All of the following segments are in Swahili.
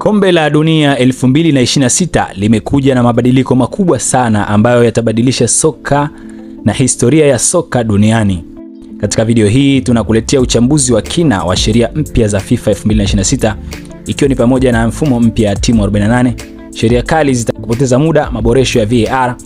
Kombe la Dunia 2026 limekuja na mabadiliko makubwa sana ambayo yatabadilisha soka na historia ya soka duniani. Katika video hii tunakuletea uchambuzi wa kina wa sheria mpya za FIFA 2026 ikiwa ni pamoja na mfumo mpya ya timu 48, sheria kali zitakupoteza muda, maboresho ya VAR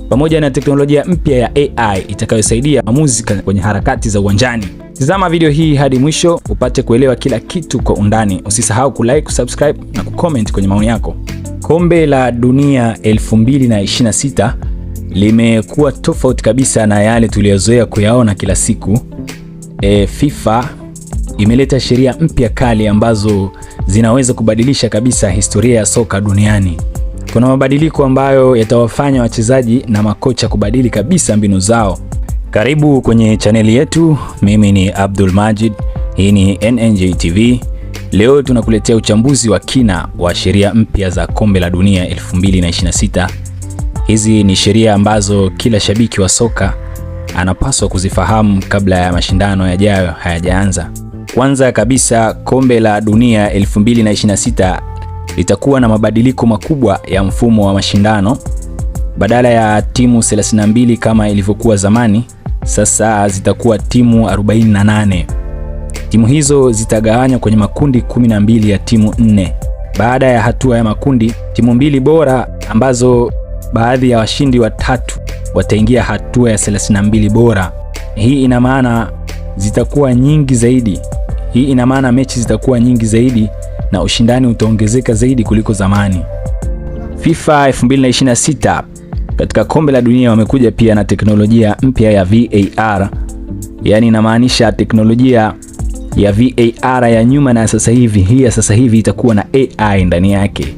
pamoja na teknolojia mpya ya AI itakayosaidia maamuzi kwenye harakati za uwanjani. Tazama video hii hadi mwisho upate kuelewa kila kitu kwa undani. Usisahau kulike, kusubscribe na kucomment kwenye maoni yako. Kombe la Dunia 2026 limekuwa tofauti kabisa na yale tuliyozoea kuyaona kila siku. FIFA imeleta sheria mpya kali ambazo zinaweza kubadilisha kabisa historia ya soka duniani. Kuna mabadiliko ambayo yatawafanya wachezaji na makocha kubadili kabisa mbinu zao. Karibu kwenye chaneli yetu, mimi ni Abdul Majid, hii ni NNJ TV. Leo tunakuletea uchambuzi wa kina wa sheria mpya za Kombe la Dunia 2026. Hizi ni sheria ambazo kila shabiki wa soka anapaswa kuzifahamu kabla ya mashindano yajayo hayajaanza. Kwanza kabisa, Kombe la Dunia 2026 litakuwa na mabadiliko makubwa ya mfumo wa mashindano. Badala ya timu 32 kama ilivyokuwa zamani, sasa zitakuwa timu 48. Timu hizo zitagawanywa kwenye makundi 12 ya timu 4. Baada ya hatua ya makundi, timu 2 bora ambazo baadhi ya washindi watatu wataingia hatua ya 32 bora. Hii ina maana zitakuwa nyingi zaidi. Hii ina maana mechi zitakuwa nyingi zaidi na ushindani utaongezeka zaidi kuliko zamani. FIFA 2026 katika Kombe la Dunia wamekuja pia na teknolojia mpya ya VAR. Yaani inamaanisha teknolojia ya VAR ya nyuma na sasa hivi, hii ya sasa hivi itakuwa na AI ndani yake.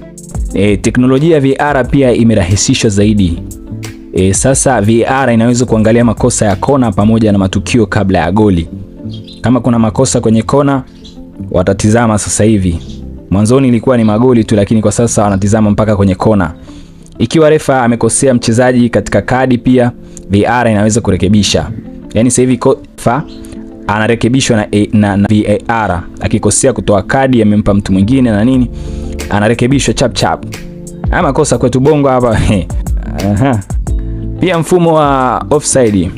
Teknolojia ya VAR pia imerahisishwa zaidi. Sasa VAR inaweza kuangalia makosa ya kona pamoja na matukio kabla ya goli. Kama kuna makosa kwenye kona, watatizama sasa hivi. Mwanzoni ilikuwa ni magoli tu, lakini kwa sasa wanatizama mpaka kwenye kona. Ikiwa refa amekosea mchezaji katika kadi, pia VAR inaweza kurekebisha. Yaani sasa hivi refa anarekebishwa na VAR. Akikosea kutoa kadi amempa mtu mwingine na nini, anarekebishwa chap chap. Ama kosa kwetu bongo hapa. Pia mfumo wa offside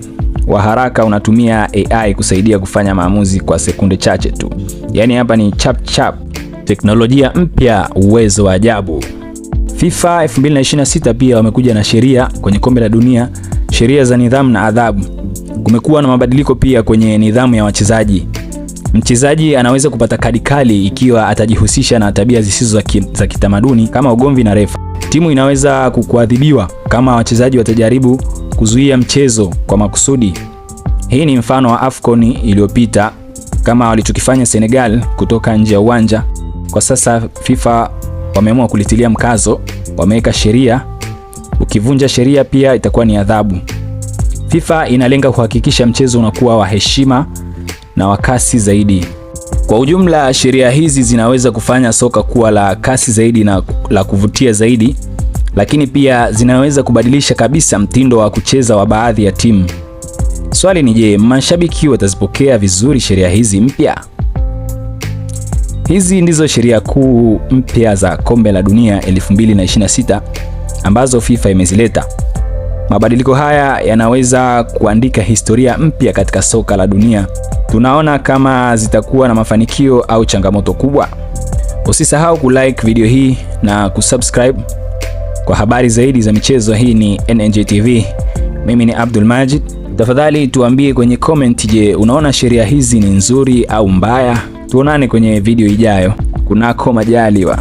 wa haraka unatumia AI kusaidia kufanya maamuzi kwa sekunde chache tu. Yaani hapa ni chap chap. Teknolojia mpya, uwezo wa ajabu. FIFA 2026 pia wamekuja na sheria kwenye Kombe la Dunia, sheria za nidhamu na adhabu. Kumekuwa na mabadiliko pia kwenye nidhamu ya wachezaji. Mchezaji anaweza kupata kadi kali ikiwa atajihusisha na tabia zisizo za kitamaduni kama ugomvi na refa. Timu inaweza kuadhibiwa kama wachezaji watajaribu kuzuia mchezo kwa makusudi. Hii ni mfano wa AFCON iliyopita kama walichokifanya Senegal kutoka nje ya uwanja. Kwa sasa FIFA wameamua kulitilia mkazo, wameweka sheria. Ukivunja sheria pia itakuwa ni adhabu. FIFA inalenga kuhakikisha mchezo unakuwa wa heshima na wa kasi zaidi. Kwa ujumla, sheria hizi zinaweza kufanya soka kuwa la kasi zaidi na la kuvutia zaidi, lakini pia zinaweza kubadilisha kabisa mtindo wa kucheza wa baadhi ya timu. Swali ni je, mashabiki watazipokea vizuri sheria hizi mpya? Hizi ndizo sheria kuu mpya za Kombe la Dunia 2026 ambazo FIFA imezileta. Mabadiliko haya yanaweza kuandika historia mpya katika soka la dunia. Tunaona kama zitakuwa na mafanikio au changamoto kubwa. Usisahau kulike video hii na kusubscribe kwa habari zaidi za michezo. Hii ni NNJ TV. Mimi ni Abdul Majid. Tafadhali tuambie kwenye comment, je, unaona sheria hizi ni nzuri au mbaya? Tuonane kwenye video ijayo. Kunako majaliwa.